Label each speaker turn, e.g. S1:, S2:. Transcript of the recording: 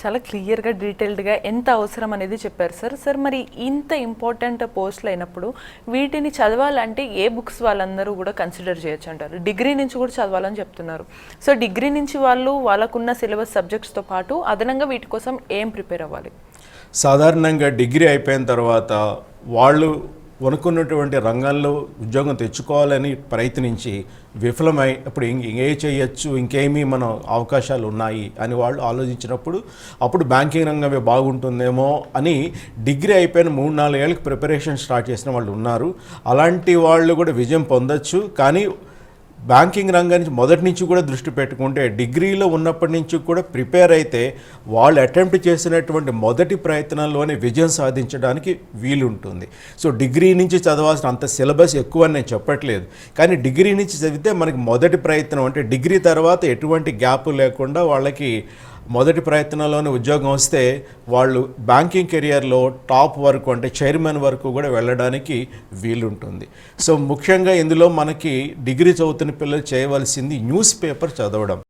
S1: చాలా క్లియర్గా డీటెయిల్డ్గా ఎంత అవసరం అనేది చెప్పారు సార్. మరి ఇంత ఇంపార్టెంట్ పోస్టులు అయినప్పుడు వీటిని చదవాలంటే ఏ బుక్స్ వాళ్ళందరూ కూడా కన్సిడర్ చేయొచ్చు అంటారు? డిగ్రీ నుంచి కూడా చదవాలని చెప్తున్నారు. సో డిగ్రీ నుంచి వాళ్ళకున్న సిలబస్ సబ్జెక్ట్స్తో పాటు అదనంగా వీటి కోసం ఏం ప్రిపేర్ అవ్వాలి?
S2: సాధారణంగా డిగ్రీ అయిపోయిన తర్వాత వాళ్ళు అనుకున్నటువంటి రంగంలో ఉద్యోగం తెచ్చుకోవాలని ప్రయత్నించి విఫలమై ఇప్పుడు ఇంకే చేయొచ్చు, ఇంకేమీ మన అవకాశాలు ఉన్నాయి అని వాళ్ళు ఆలోచించినప్పుడు అప్పుడు బ్యాంకింగ్ రంగమే బాగుంటుందేమో అని డిగ్రీ అయిపోయిన 3-4 ఏళ్ళకి ప్రిపరేషన్ స్టార్ట్ చేసిన వాళ్ళు ఉన్నారు. అలాంటి వాళ్ళు కూడా విజయం పొందొచ్చు. కానీ బ్యాంకింగ్ రంగానికి మొదటి నుంచి కూడా దృష్టి పెట్టుకుంటే డిగ్రీలో ఉన్నప్పటి నుంచి కూడా ప్రిపేర్ అయితే వాళ్ళు అటెంప్ట్ చేసినటువంటి మొదటి ప్రయత్నంలోనే విజయం సాధించడానికి వీలుంటుంది. సో డిగ్రీ నుంచి చదవాల్సిన అంత సిలబస్ ఎక్కువ అని నేను చెప్పట్లేదు, కానీ డిగ్రీ నుంచి చదివితే మనకి మొదటి ప్రయత్నం అంటే డిగ్రీ తర్వాత ఎటువంటి గ్యాప్ లేకుండా వాళ్ళకి మొదటి ప్రయత్నంలోనే ఉద్యోగం వస్తే వాళ్ళు బ్యాంకింగ్ కెరియర్లో టాప్ వరకు అంటే చైర్మన్ వరకు కూడా వెళ్ళడానికి వీలుంటుంది. సో ముఖ్యంగా ఇందులో మనకి డిగ్రీ చదువుతున్న పిల్లలు చేయవలసింది న్యూస్ పేపర్ చదవడం.